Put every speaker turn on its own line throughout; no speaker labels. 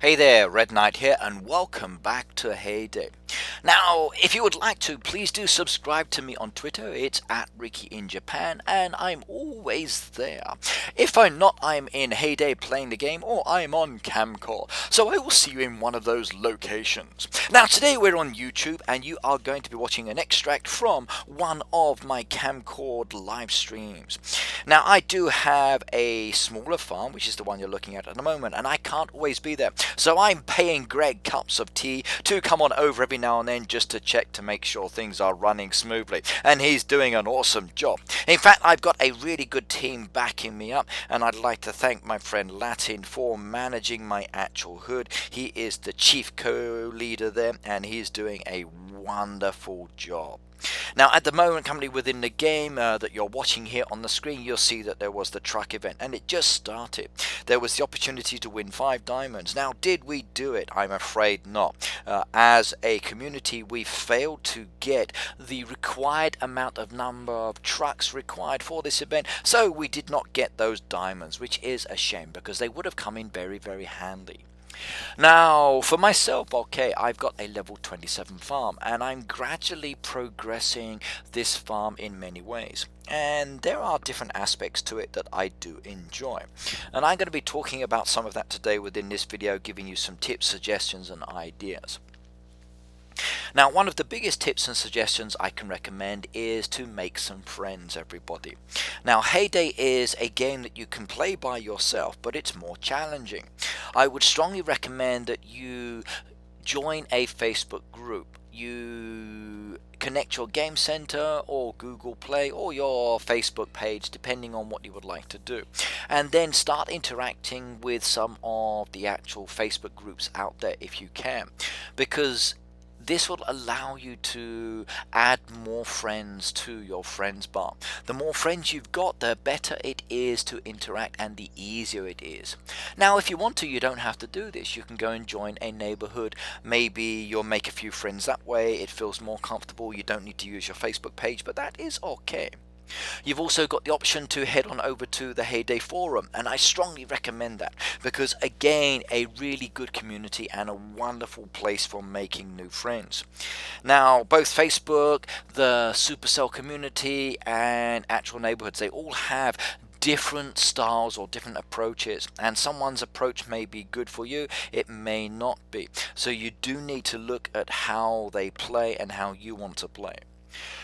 Hey there, Red Knight here, and welcome back to Heyday. Now, if you would like to, please do subscribe to me on Twitter. It's at Ricky in Japan, and I'm always there. If I'm not, I'm in Heyday playing the game, or I'm on Camcall. So I will see you in one of those locations. Now, today we're on YouTube, and you are going to be watching an extract from one of my Camcord live streams. Now, I do have a smaller farm, which is the one you're looking at the moment, and I can't always be there. So I'm paying Greg cups of tea to come on over every now and then just to check to make sure things are running smoothly. And he's doing an awesome job. In fact, I've got a really good team backing me up, and I'd like to thank my friend Latin for managing my actual hood. He is the chief co-leader there, and he's doing a wonderful job. Now, at the moment, currently within the game that you're watching here on the screen, you'll see that there was the truck event, and it just started. There was the opportunity to win 5 diamonds. Now, did we do it? I'm afraid not. As a community, we failed to get the required amount of number of trucks required for this event, so we did not get those diamonds, which is a shame because they would have come in very, very handy. Now, for myself, okay, I've got a level 27 farm, and I'm gradually progressing this farm in many ways. And there are different aspects to it that I do enjoy. And I'm going to be talking about some of that today within this video, giving you some tips, suggestions, and ideas. Now, one of the biggest tips and suggestions I can recommend is to make some friends, everybody. Now, Heyday is a game that you can play by yourself, but it's more challenging. I would strongly recommend that you join a Facebook group. You connect your game center or Google Play or your Facebook page, depending on what you would like to do, and then start interacting with some of the actual Facebook groups out there if you can, because this will allow you to add more friends to your friends bar. The more friends you've got, the better it is to interact and the easier it is. Now, if you want to, you don't have to do this. You can go and join a neighborhood. Maybe you'll make a few friends that way. It feels more comfortable. You don't need to use your Facebook page, but that is okay. You've also got the option to head on over to the Heyday forum, and I strongly recommend that because, again, a really good community and a wonderful place for making new friends. Now, both Facebook, the Supercell community, and actual neighborhoods, they all have different styles or different approaches, and someone's approach may be good for you, it may not be. So you do need to look at how they play and how you want to play.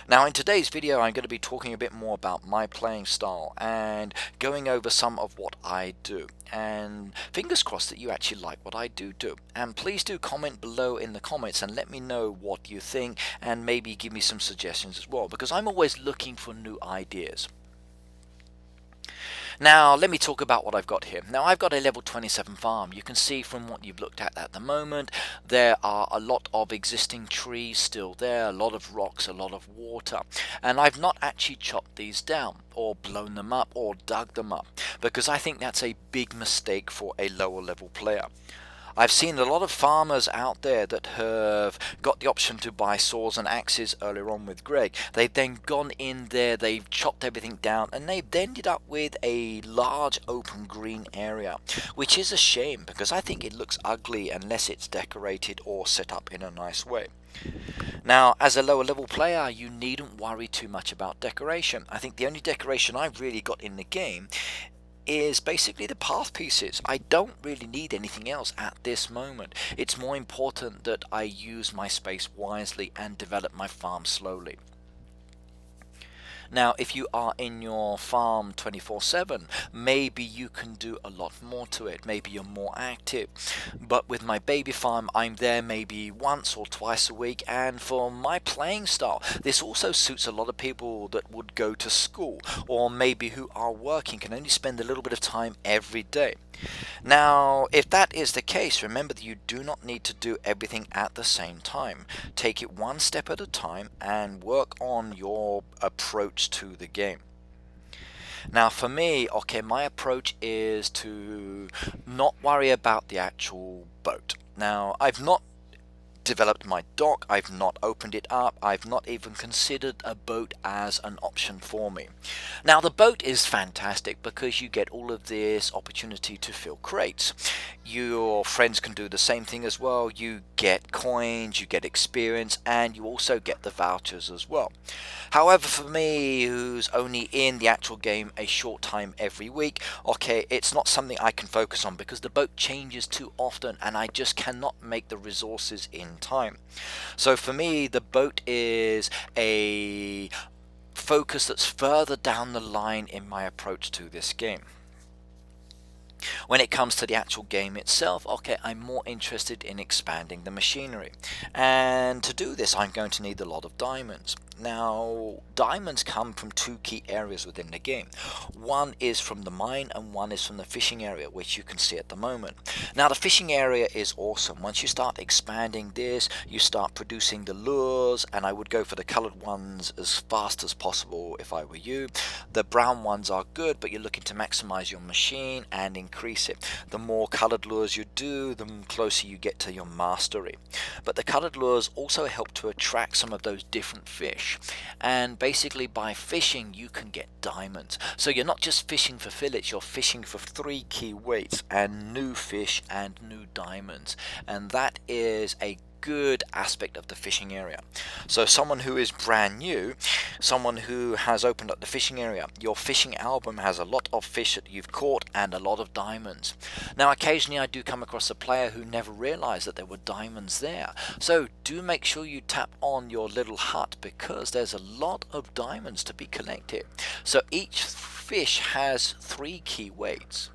Now, in today's video, I'm going to be talking a bit more about my playing style and going over some of what I do. And fingers crossed that you actually like what I do. And please do comment below in the comments and let me know what you think, and maybe give me some suggestions as well, because I'm always looking for new ideas. Now, let me talk about what I've got here. Now, I've got a level 27 farm. You can see from what you've looked at the moment, there are a lot of existing trees still there, a lot of rocks, a lot of water. And I've not actually chopped these down or blown them up or dug them up, because I think that's a big mistake for a lower level player. I've seen a lot of farmers out there that have got the option to buy saws and axes earlier on with Greg. They've then gone in there, they've chopped everything down, and they've ended up with a large open green area, which is a shame because I think it looks ugly unless it's decorated or set up in a nice way. Now, as a lower level player, you needn't worry too much about decoration. I think the only decoration I've really got in the game is basically the path pieces. I don't really need anything else at this moment. It's more important that I use my space wisely and develop my farm slowly. Now, if you are in your farm 24/7, maybe you can do a lot more to it. Maybe you're more active. But with my baby farm, I'm there maybe once or twice a week, and for my playing style, this also suits a lot of people that would go to school, or maybe who are working, can only spend a little bit of time every day. Now, if that is the case, remember that you do not need to do everything at the same time. Take it one step at a time and work on your approach to the game. Now, for me, okay, my approach is to not worry about the actual boat. Now, I've not developed my dock, I've not opened it up, I've not even considered a boat as an option for me. Now the boat is fantastic because you get all of this opportunity to fill crates. Your friends can do the same thing as well. You get coins, you get experience, and you also get the vouchers as well. However, for me, who's only in the actual game a short time every week, okay, it's not something I can focus on because the boat changes too often and I just cannot make the resources in time. So for me, the boat is a focus that's further down the line in my approach to this game. When it comes to the actual game itself, okay, I'm more interested in expanding the machinery. And to do this, I'm going to need a lot of diamonds. Now, diamonds come from two key areas within the game. One is from the mine and one is from the fishing area, which you can see at the moment. Now, the fishing area is awesome. Once you start expanding this, you start producing the lures, and I would go for the colored ones as fast as possible if I were you. The brown ones are good, but you're looking to maximize your machine and increase it. The more colored lures you do, the closer you get to your mastery. But the colored lures also help to attract some of those different fish. And basically by fishing you can get diamonds. So you're not just fishing for fillets, you're fishing for three key weights and new fish and new diamonds. And that is a good aspect of the fishing area. So someone who is brand new, someone who has opened up the fishing area, your fishing album has a lot of fish that you've caught and a lot of diamonds. Now occasionally I do come across a player who never realized that there were diamonds there. So do make sure you tap on your little hut because there's a lot of diamonds to be collected. So each fish has three key weights.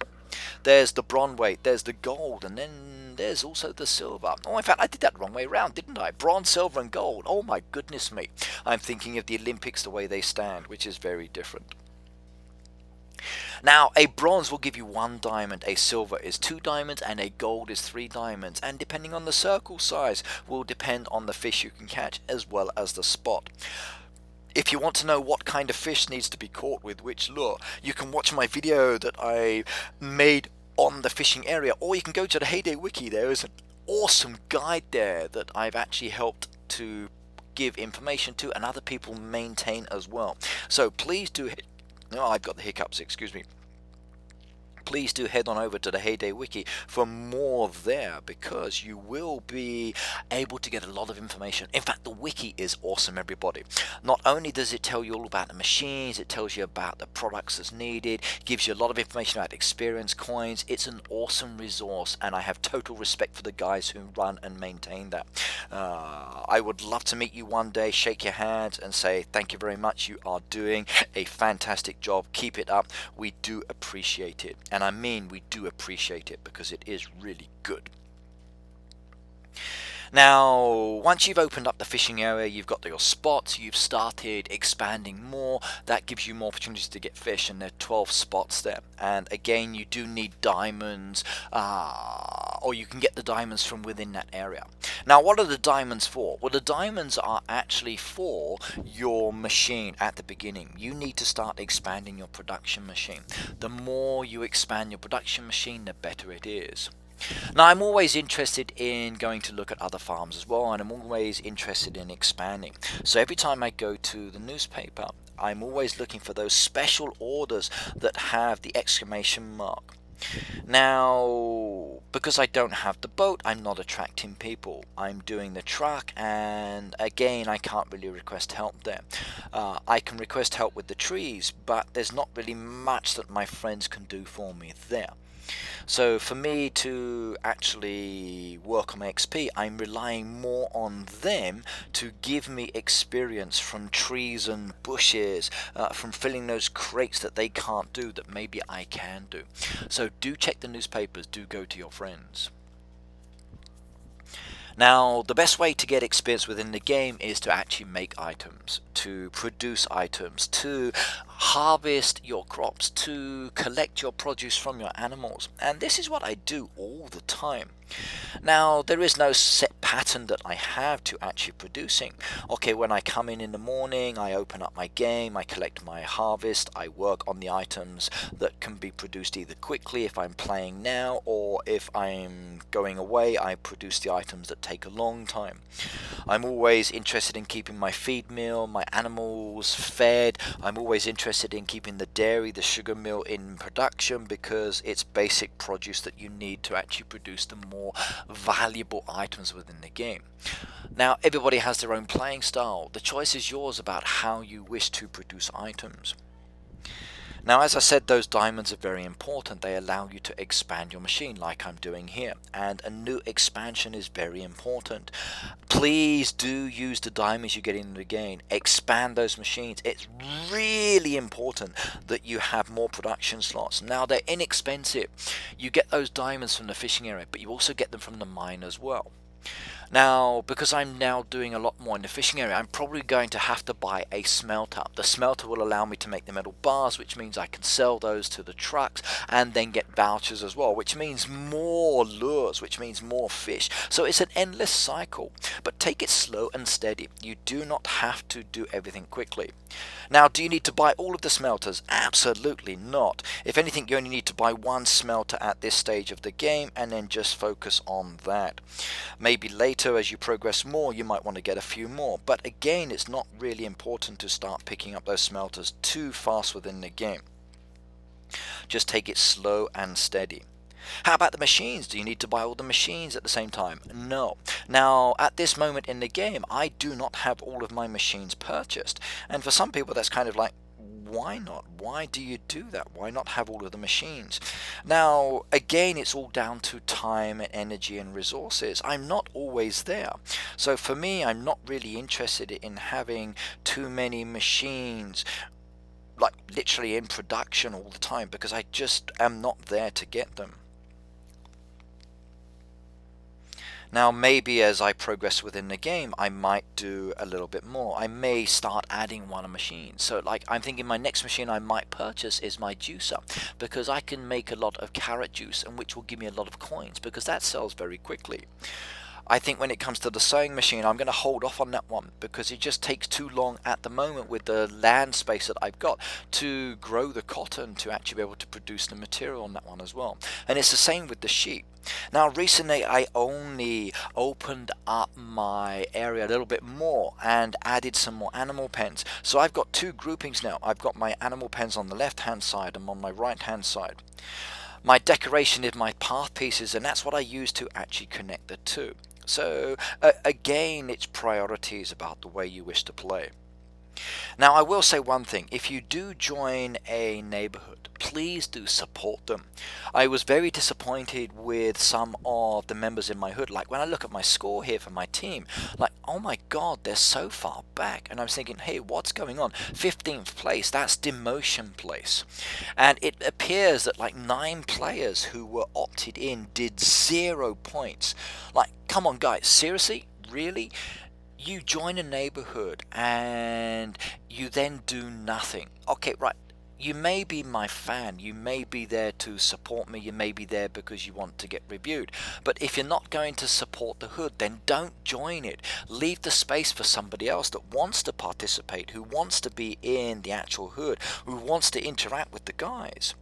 There's the bronze weight, there's the gold, and then there's also the silver. Oh, in fact, I did that wrong way around, didn't I? Bronze, silver, and gold. Oh my goodness me. I'm thinking of the Olympics the way they stand, which is very different. Now, a bronze will give you 1 diamond, a silver is 2 diamonds, and a gold is 3 diamonds. And depending on the circle size, will depend on the fish you can catch as well as the spot. If you want to know what kind of fish needs to be caught with which lure, you can watch my video that I made on the fishing area, or you can go to the Heyday Wiki. There is an awesome guide there that I've actually helped to give information to and other people maintain as well. So please do, no, I've got the hiccups, excuse me. Please do head on over to the Heyday Wiki for more there because you will be able to get a lot of information. In fact, the wiki is awesome, everybody. Not only does it tell you all about the machines, it tells you about the products that's needed, gives you a lot of information about experience, coins. It's an awesome resource and I have total respect for the guys who run and maintain that. I would love to meet you one day, shake your hands and say thank you very much. You are doing a fantastic job. Keep it up. We do appreciate it. And I mean we do appreciate it because it is really good. Now, once you've opened up the fishing area, you've got your spots, you've started expanding more, that gives you more opportunities to get fish, and there are 12 spots there. And again, you do need diamonds, or you can get the diamonds from within that area. Now, what are the diamonds for? Well, the diamonds are actually for your machine at the beginning. You need to start expanding your production machine. The more you expand your production machine, the better it is. Now, I'm always interested in going to look at other farms as well, and I'm always interested in expanding. So every time I go to the newspaper, I'm always looking for those special orders that have the exclamation mark. Now, because I don't have the boat, I'm not attracting people. I'm doing the truck, and again, I can't really request help there. I can request help with the trees, but there's not really much that my friends can do for me there. So for me to actually work on my XP, I'm relying more on them to give me experience from trees and bushes, from filling those crates that they can't do that maybe I can do. So do check the newspapers, do go to your friends. Now, the best way to get experience within the game is to actually make items, to produce items, to harvest your crops, to collect your produce from your animals. And this is what I do all the time. Now, there is no set pattern that I have to actually producing. Okay, when I come in the morning, I open up my game, I collect my harvest, I work on the items that can be produced either quickly if I'm playing now, or if I'm going away, I produce the items that take a long time. I'm always interested in keeping my feed mill, my animals fed. I'm always interested in keeping the dairy, the sugar mill in production, because it's basic produce that you need to actually produce the more valuable items within the game. Now, everybody has their own playing style. The choice is yours about how you wish to produce items. Now, as I said, those diamonds are very important. They allow you to expand your machine like I'm doing here. And a new expansion is very important. Please do use the diamonds you get in the game. Expand those machines. It's really important that you have more production slots. Now, they're inexpensive. You get those diamonds from the fishing area, but you also get them from the mine as well. Now, because I'm now doing a lot more in the fishing area, I'm probably going to have to buy a smelter. The smelter will allow me to make the metal bars, which means I can sell those to the trucks and then get vouchers as well, which means more lures, which means more fish. So it's an endless cycle, but take it slow and steady. You do not have to do everything quickly. Now, do you need to buy all of the smelters? Absolutely not. If anything, you only need to buy one smelter at this stage of the game and then just focus on that. Maybe later, as you progress more, you might want to get a few more, but again, it's not really important to start picking up those smelters too fast within the game. Just take it slow and steady. How about the machines? Do you need to buy all the machines at the same time? No. Now, at this moment in the game, I do not have all of my machines purchased, and for some people that's kind of like, why not? Why do you do that? Why not have all of the machines? Now, again, it's all down to time and energy and resources. I'm not always there. So for me, I'm not really interested in having too many machines, like literally in production all the time, because I just am not there to get them. Now, maybe as I progress within the game, I might do a little bit more. I may start adding one a machine. So like, I'm thinking my next machine I might purchase is my juicer, because I can make a lot of carrot juice, and which will give me a lot of coins, because that sells very quickly. I think when it comes to the sewing machine, I'm going to hold off on that one because it just takes too long at the moment with the land space that I've got to grow the cotton to actually be able to produce the material on that one as well. And it's the same with the sheep. Now, recently I only opened up my area a little bit more and added some more animal pens. So I've got two groupings now. I've got my animal pens on the left hand side and on my right hand side. My decoration is my path pieces, and that's what I use to actually connect the two. So again, it's priorities about the way you wish to play. Now, I will say one thing. If you do join a neighborhood, please do support them. I was very disappointed with some of the members in my hood. Like, when I look at my score here for my team, like, oh my god, they're so far back. And I was thinking, hey, what's going on? 15th place, that's demotion place. And it appears that like 9 players who were opted in did 0 points. Like, come on guys, seriously? Really? You join a neighborhood and you then do nothing. Okay, right. You may be my fan, you may be there to support me, you may be there because you want to get reviewed. But if you're not going to support the hood, then don't join it. Leave the space for somebody else that wants to participate, who wants to be in the actual hood, who wants to interact with the guys.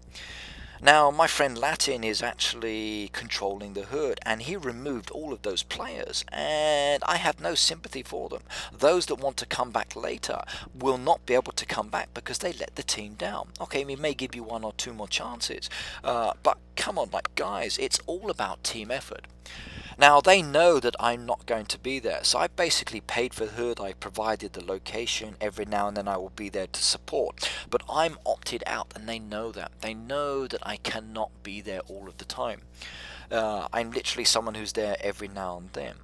Now, my friend Latin is actually controlling the hood, and he removed all of those players, and I have no sympathy for them. Those that want to come back later will not be able to come back because they let the team down. Okay, we may give you 1 or 2 more chances, but come on, like, guys, it's all about team effort. Now, they know that I'm not going to be there, so I basically paid for the hood, I provided the location, every now and then I will be there to support. But I'm opted out, and they know that. They know that I cannot be there all of the time. I'm literally someone who's there every now and then.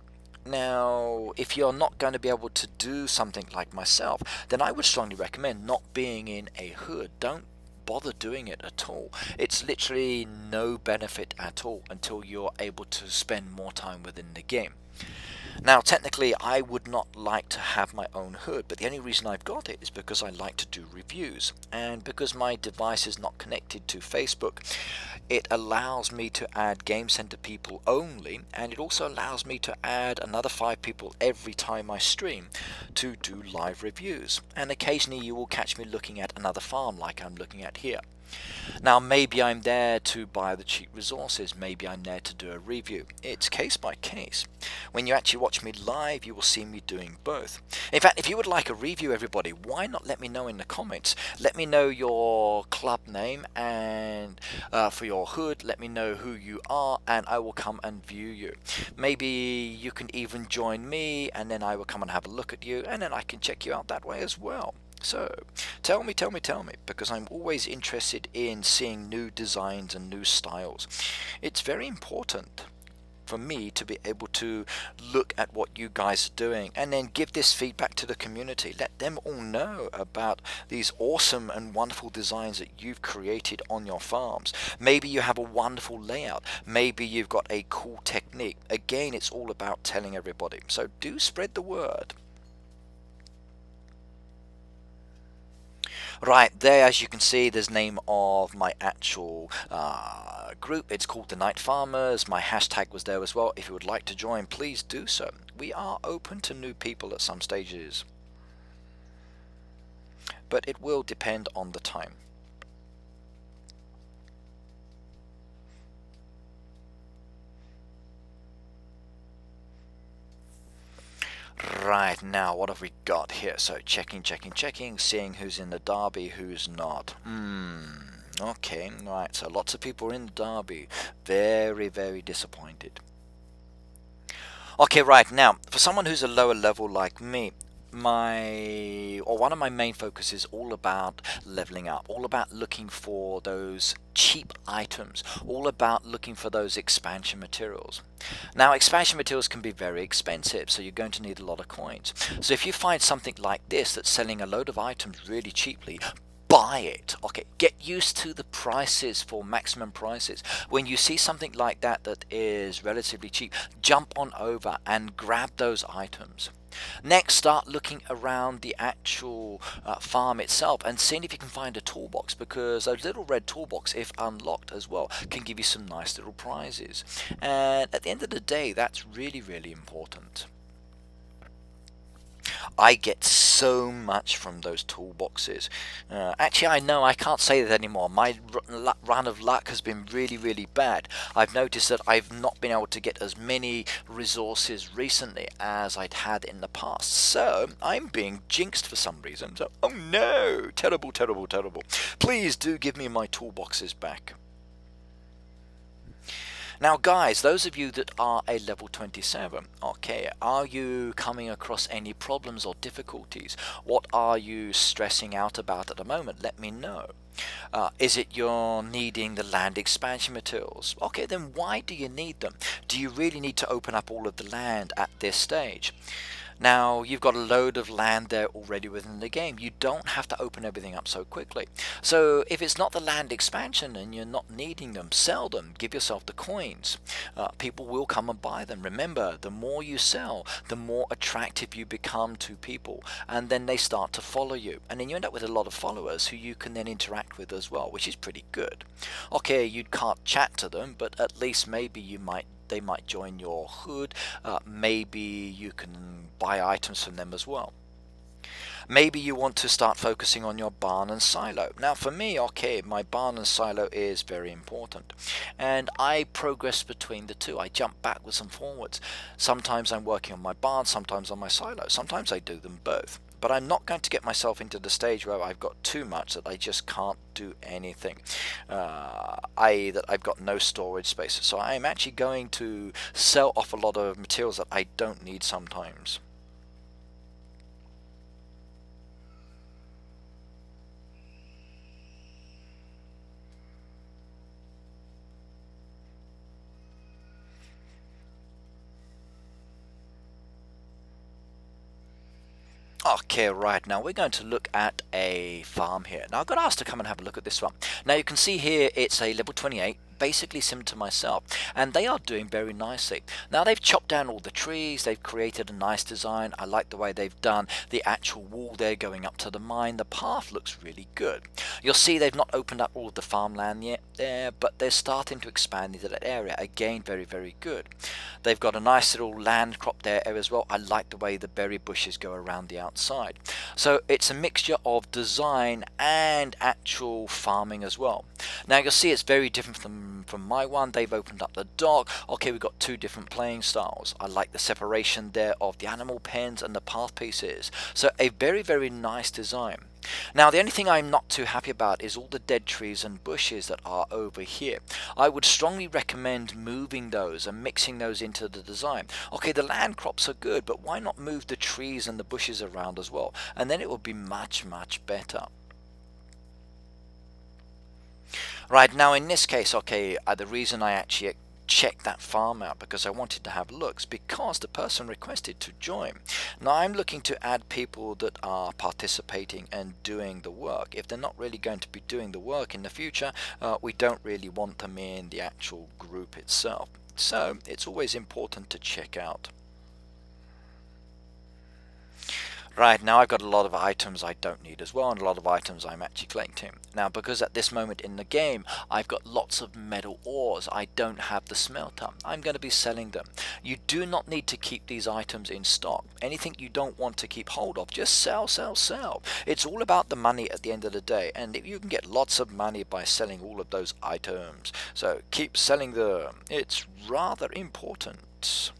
Now, if you're not going to be able to do something like myself, then I would strongly recommend not being in a hood. Don't bother doing it at all. It's literally no benefit at all until you're able to spend more time within the game. Now, technically, I would not like to have my own hood, but the only reason I've got it is because I like to do reviews. And because my device is not connected to Facebook, it allows me to add Game Center people only, and it also allows me to add another 5 people every time I stream to do live reviews. And occasionally you will catch me looking at another farm like I'm looking at here. Now, maybe I'm there to buy the cheap resources, maybe I'm there to do a review. It's case by case. When you actually watch me live, you will see me doing both. In fact, if you would like a review, everybody, why not let me know in the comments? Let me know your club name, and for your hood, let me know who you are, and I will come and view you. Maybe you can even join me, and then I will come and have a look at you, and then I can check you out that way as well. So, tell me, because I'm always interested in seeing new designs and new styles. It's very important for me to be able to look at what you guys are doing and then give this feedback to the community. Let them all know about these awesome and wonderful designs that you've created on your farms. Maybe you have a wonderful layout. Maybe you've got a cool technique. Again, it's all about telling everybody. So do spread the word. Right there, as you can see, there's the name of my actual group. It's called the Night Farmers. My hashtag was there as well. If you would like to join, please do so. We are open to new people at some stages, but it will depend on the time. Right, now what have we got here? So checking, seeing who's in the derby, who's not. Okay, right, so lots of people are in the derby. Very, very disappointed. Okay, right, now, for someone who's a lower level like me, one of my main focus is all about leveling up, all about looking for those cheap items, all about looking for those expansion materials. Now, expansion materials can be very expensive, so you're going to need a lot of coins. So if you find something like this that's selling a load of items really cheaply, buy it. Okay, get used to the prices for maximum prices. When you see something like that that is relatively cheap, jump on over and grab those items. Next, start looking around the actual farm itself and seeing if you can find a toolbox, because those little red toolbox, if unlocked as well, can give you some nice little prizes. And at the end of the day, that's really, really important. I get so much from those toolboxes. Actually, I know I can't say that anymore. My run of luck has been really, really bad. I've noticed that I've not been able to get as many resources recently as I'd had in the past. So, I'm being jinxed for some reason. So, oh no! Terrible, terrible, terrible. Please do give me my toolboxes back. Now guys, those of you that are a level 27, okay, are you coming across any problems or difficulties? What are you stressing out about at the moment? Let me know. Is it you're needing the land expansion materials? Okay, then why do you need them? Do you really need to open up all of the land at this stage? Now, you've got a load of land there already within the game. You don't have to open everything up so quickly. So if it's not the land expansion and you're not needing them, sell them. Give yourself the coins. People will come and buy them. Remember, the more you sell, the more attractive you become to people. And then they start to follow you. And then you end up with a lot of followers who you can then interact with as well, which is pretty good. Okay, you can't chat to them, but at least maybe they might join your hood. Maybe you can buy items from them as well. Maybe you want to start focusing on your barn and silo. Now for me, okay, my barn and silo is very important, and I progress between the two. I jump backwards and forwards. Sometimes I'm working on my barn, sometimes on my silo. Sometimes I do them both. But I'm not going to get myself into the stage where I've got too much that I just can't do anything, i.e. that I've got no storage space. So I'm actually going to sell off a lot of materials that I don't need sometimes. Okay, right, now we're going to look at a farm here. Now I got asked to come and have a look at this one. Now you can see here it's a level 28 basically similar to myself, and they are doing very nicely. Now they've chopped down all the trees, they've created a nice design. I like the way they've done the actual wall there going up to the mine. The path looks really good. You'll see they've not opened up all of the farmland yet there, but they're starting to expand into that area. Again, very, very good. They've got a nice little land crop there as well. I like the way the berry bushes go around the outside. So it's a mixture of design and actual farming as well. Now you'll see it's very different from my one. They've opened up the dock. Okay, we've got two different playing styles. I like the separation there of the animal pens and the path pieces. So a very, very nice design. Now the only thing I'm not too happy about is all the dead trees and bushes that are over here. I would strongly recommend moving those and mixing those into the design. Okay, the land crops are good, but why not move the trees and the bushes around as well? And then it will be much, much better. Right, now in this case, okay, the reason I actually checked that farm out because I wanted to have looks because the person requested to join. Now I'm looking to add people that are participating and doing the work. If they're not really going to be doing the work in the future, we don't really want them in the actual group itself. So it's always important to check out. Right, now I've got a lot of items I don't need as well, and a lot of items I'm actually collecting. Now, because at this moment in the game, I've got lots of metal ores, I don't have the smelter. I'm going to be selling them. You do not need to keep these items in stock. Anything you don't want to keep hold of, just sell, sell, sell. It's all about the money at the end of the day, and you can get lots of money by selling all of those items. So keep selling them. It's rather important.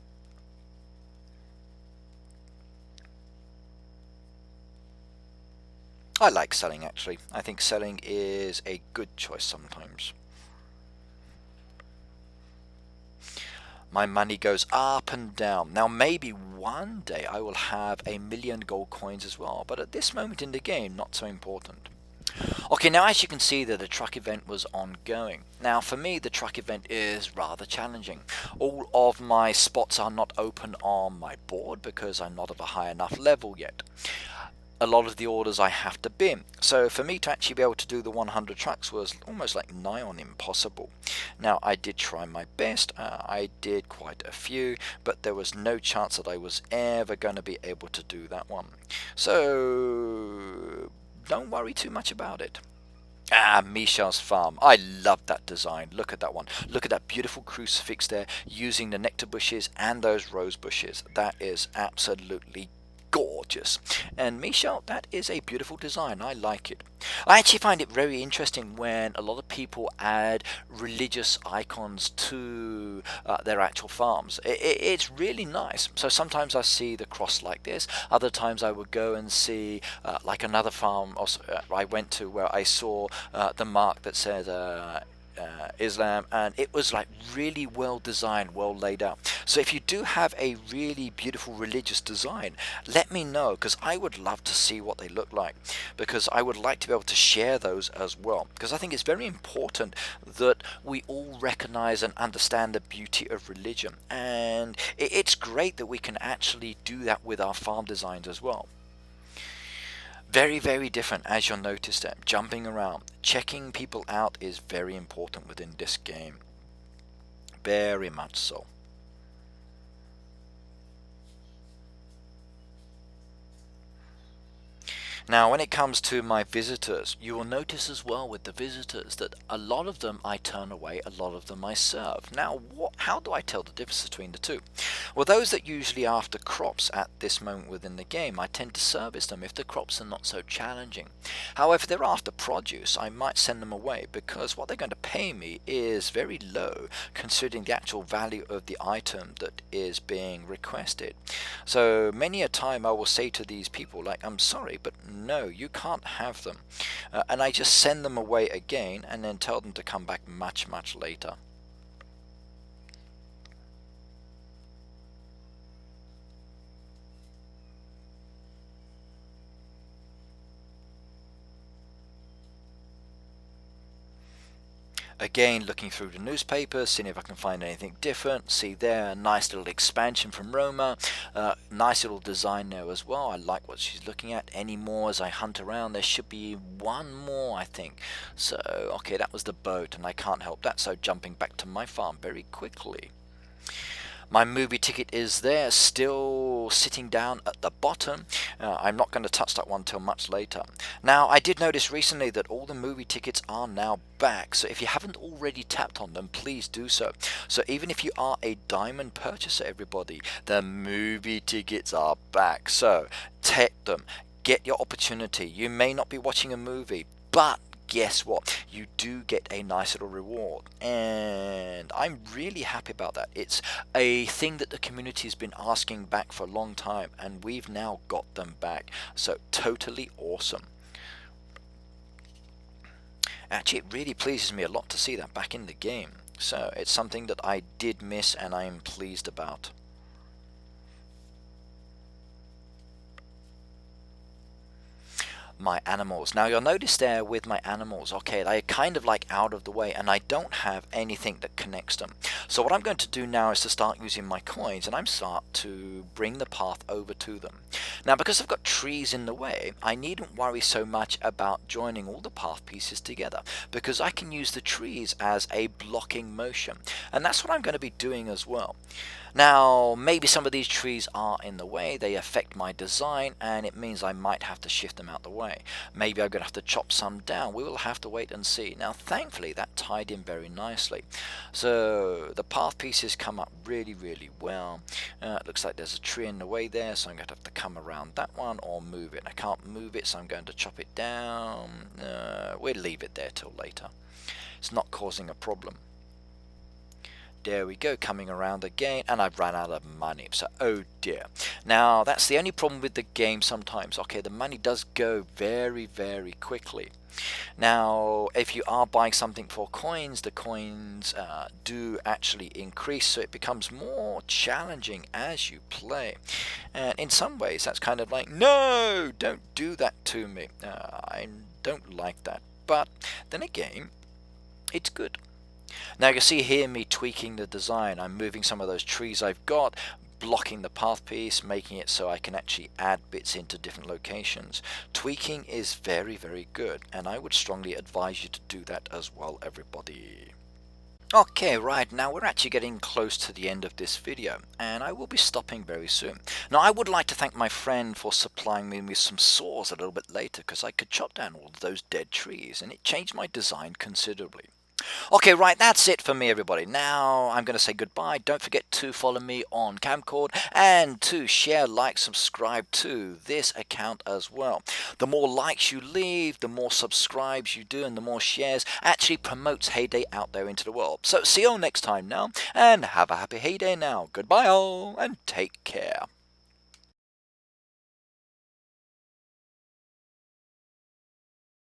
I like selling actually. I think selling is a good choice sometimes. My money goes up and down. Now maybe one day I will have 1,000,000 gold coins as well, but at this moment in the game, not so important. Okay, now as you can see that the truck event was ongoing. Now for me the truck event is rather challenging. All of my spots are not open on my board because I'm not of a high enough level yet. A lot of the orders I have to bin. So for me to actually be able to do the 100 trucks was almost like nigh on impossible. Now I did try my best, I did quite a few, but there was no chance that I was ever going to be able to do that one. So don't worry too much about it. Ah, Misha's farm. I love that design. Look at that one. Look at that beautiful crucifix there using the nectar bushes and those rose bushes. That is absolutely gorgeous. And Misha, that is a beautiful design. I like it. I actually find it very interesting when a lot of people add religious icons to their actual farms. It's really nice. So sometimes I see the cross like this. Other times I would go and see like another farm I went to where I saw the mark that said Islam, and it was like really well designed, well laid out. So if you do have a really beautiful religious design, let me know because I would love to see what they look like, because I would like to be able to share those as well, because I think it's very important that we all recognize and understand the beauty of religion, and it's great that we can actually do that with our farm designs as well. Very, very different, as you'll notice that. Jumping around. Checking people out is very important within this game. Very much so. Now, when it comes to my visitors, you will notice as well with the visitors that a lot of them I turn away, a lot of them I serve. Now, how do I tell the difference between the two? Well, those that usually are after crops at this moment within the game, I tend to service them if the crops are not so challenging. However, if they're after produce, I might send them away because what they're going to pay me is very low considering the actual value of the item that is being requested. So many a time I will say to these people, like, I'm sorry, but no, you can't have them. And I just send them away again and then tell them to come back much, much later. Again, looking through the newspapers, seeing if I can find anything different. See there, a nice little expansion from Roma. Nice little design there as well. I like what she's looking at. Any more as I hunt around? There should be one more, I think. So, okay, that was the boat, and I can't help that. So, jumping back to my farm very quickly. My movie ticket is there, still sitting down at the bottom. I'm not going to touch that one till much later. Now, I did notice recently that all the movie tickets are now back, so if you haven't already tapped on them, please do so. So even if you are a diamond purchaser, everybody, the movie tickets are back. So take them, get your opportunity. You may not be watching a movie, but guess what? You do get a nice little reward, and I'm really happy about that. It's a thing that the community has been asking back for a long time, and we've now got them back. So totally awesome. Actually, it really pleases me a lot to see that back in the game. So it's something that I did miss, and I am pleased about. My animals. Now you'll notice there with my animals, okay, they're kind of like out of the way, and I don't have anything that connects them. So what I'm going to do now is to start using my coins, and I'm start to bring the path over to them. Now because I've got trees in the way, I needn't worry so much about joining all the path pieces together, because I can use the trees as a blocking motion, and that's what I'm going to be doing as well. Now, maybe some of these trees are in the way, they affect my design, and it means I might have to shift them out the way. Maybe I'm going to have to chop some down. We will have to wait and see. Now, thankfully, that tied in very nicely. So, the path pieces come up really, really well. It looks like there's a tree in the way there, so I'm going to have to come around that one or move it. I can't move it, so I'm going to chop it down. We'll leave it there till later. It's not causing a problem. There we go, coming around again, and I've run out of money, so oh dear. Now that's the only problem with the game sometimes. Okay, the money does go very, very quickly. Now if you are buying something for coins, the coins do actually increase, so it becomes more challenging as you play. And in some ways that's kind of like, no, don't do that to me. I don't like that, but then again, it's good. Now you can see here me tweaking the design. I'm moving some of those trees I've got, blocking the path piece, making it so I can actually add bits into different locations. Tweaking is very, very good, and I would strongly advise you to do that as well, everybody. Okay, right, now we're actually getting close to the end of this video, and I will be stopping very soon. Now I would like to thank my friend for supplying me with some saws a little bit later, because I could chop down all of those dead trees, and it changed my design considerably. Okay, right, that's it for me, everybody. Now I'm going to say goodbye. Don't forget to follow me on Camcord and to share, like, subscribe to this account as well. The more likes you leave, the more subscribes you do, and the more shares actually promotes Heyday out there into the world. So see you all next time now, and have a happy Heyday now. Goodbye all, and take care.